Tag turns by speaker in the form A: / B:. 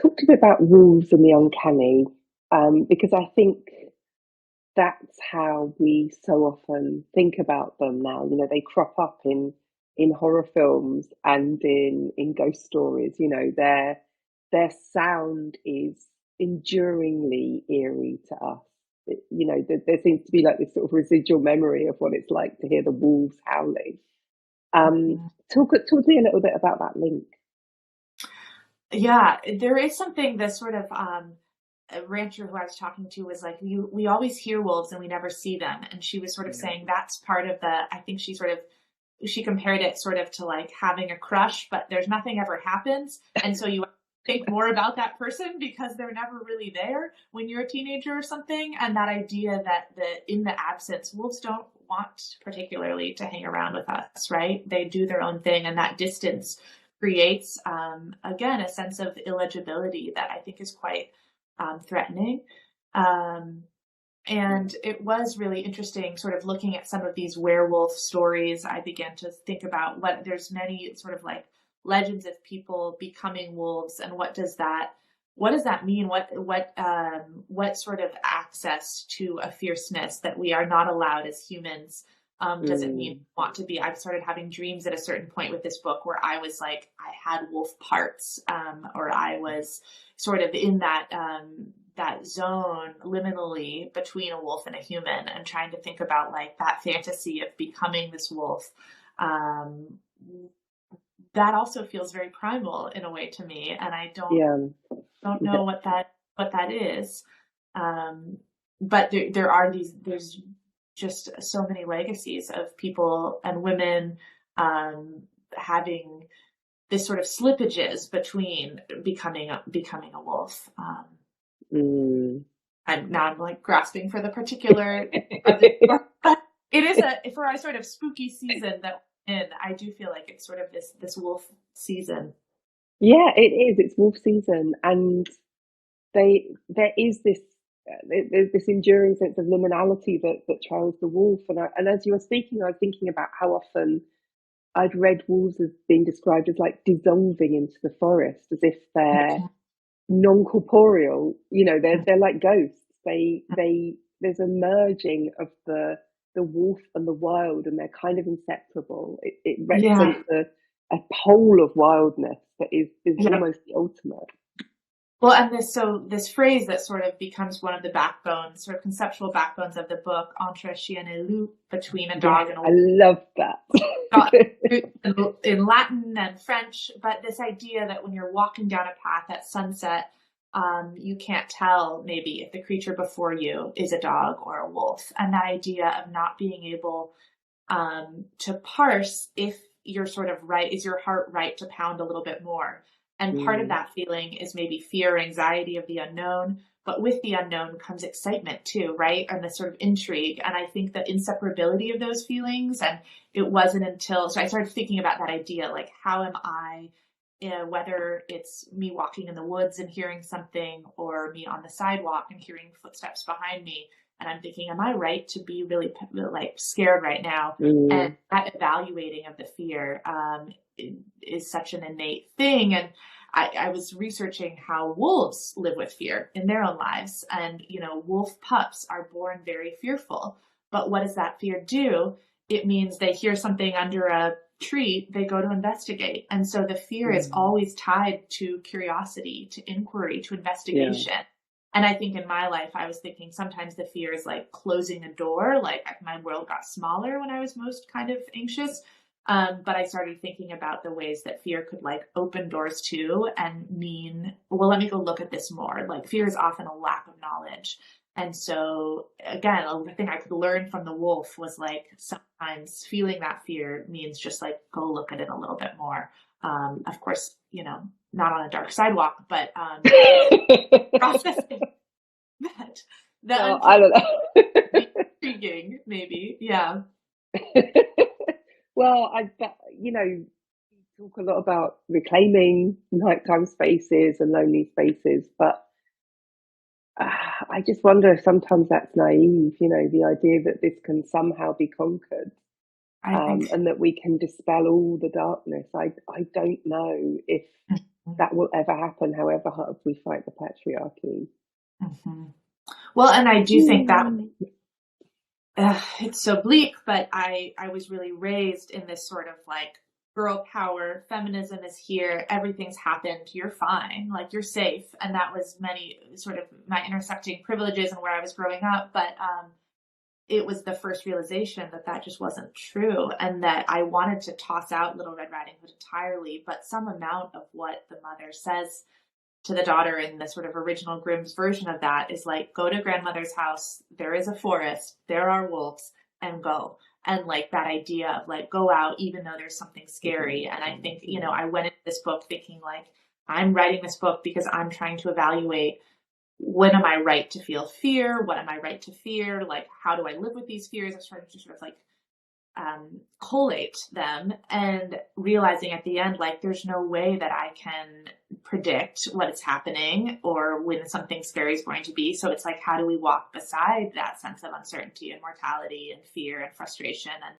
A: talk to me about wolves and the uncanny, because I think that's how we so often think about them now. You know, they crop up in horror films and in ghost stories. You know, their sound is enduringly eerie to us. You know, there seems to be like this sort of residual memory of what it's like to hear the wolves howling. Talk to me a little bit about that link.
B: Yeah, there is something that sort of a rancher who I was talking to was like, we always hear wolves and we never see them. And she was sort of saying that's part of I think she compared it sort of to like having a crush, but there's nothing ever happens. And so you think more about that person because they're never really there when you're a teenager or something. And that idea that in the absence, wolves don't want particularly to hang around with us, right? They do their own thing, and that distance creates, again, a sense of illegibility that I think is quite threatening. And it was really interesting sort of looking at some of these werewolf stories. I began to think about there's many sort of like legends of people becoming wolves, and what does that mean? What sort of access to a fierceness that we are not allowed as humans does it mean want to be? I've started having dreams at a certain point with this book where I was like, I had wolf parts, or I was sort of in that zone liminally between a wolf and a human, and trying to think about like that fantasy of becoming this wolf. That also feels very primal in a way to me, and I don't know what that is. But there's just so many legacies of people and women having this sort of slippages between becoming a wolf. I'm like grasping for the particular, but it is for a sort of spooky season that we're in. I do feel like it's sort of this wolf season.
A: Yeah, it is. It's wolf season, and there is this enduring sense of liminality that trails the wolf. And as you were speaking, I was thinking about how often I'd read wolves as being described as like dissolving into the forest, as if they're non-corporeal. You know, they're like ghosts. There's a merging of the wolf and the wild, and they're kind of inseparable. It represents a pole of wildness that is almost the ultimate.
B: Well, and this phrase that sort of becomes one of the backbones, sort of conceptual backbones of the book, entre chien et loup, between a dog and a wolf.
A: I love
B: that. In Latin and French, but this idea that when you're walking down a path at sunset, you can't tell maybe if the creature before you is a dog or a wolf. And that idea of not being able to parse if you're sort of right, is your heart right to pound a little bit more? And part of that feeling is maybe fear, anxiety of the unknown, but with the unknown comes excitement too, right? And the sort of intrigue. And I think the inseparability of those feelings, and it wasn't until, so I started thinking about that idea, like how am I, whether it's me walking in the woods and hearing something, or me on the sidewalk and hearing footsteps behind me, and I'm thinking, am I right to be really like scared right now? And that evaluating of the fear is such an innate thing. And I was researching how wolves live with fear in their own lives. And, you know, wolf pups are born very fearful. But what does that fear do? It means they hear something under a tree, they go to investigate. And so the fear is always tied to curiosity, to inquiry, to investigation. Yeah. And I think in my life, I was thinking sometimes the fear is like closing a door, like my world got smaller when I was most kind of anxious. But I started thinking about the ways that fear could like open doors too, and mean, well, let me go look at this more. Like fear is often a lack of knowledge. And so again, a thing I could learn from the wolf was like sometimes feeling that fear means just like go look at it a little bit more. Of course, you know, not on a dark sidewalk, but processing that.
A: I don't know.
B: Intriguing, maybe. Yeah.
A: Well, you know, you talk a lot about reclaiming nighttime spaces and lonely spaces, but I just wonder if sometimes that's naive, you know, the idea that this can somehow be conquered, and that we can dispel all the darkness. I don't know if that will ever happen, however hard we fight the patriarchy.
B: Mm-hmm. Well, and I do think that it's so bleak, but I was really raised in this sort of like girl power, feminism is here, everything's happened, you're fine, like you're safe. And that was many sort of my intersecting privileges and where I was growing up. But it was the first realization that that just wasn't true, and that I wanted to toss out Little Red Riding Hood entirely, but some amount of what the mother says to the daughter in the sort of original Grimm's version of that is like, go to grandmother's house, there is a forest, there are wolves, and go. And like that idea of like, go out even though there's something scary. And I think, you know, I went into this book thinking like, I'm writing this book because I'm trying to evaluate, when am I right to feel fear? What am I right to fear? Like, how do I live with these fears? I started to sort of like collate them, and realizing at the end, like, there's no way that I can predict what is happening or when something scary is going to be. So it's like, how do we walk beside that sense of uncertainty and mortality and fear and frustration? And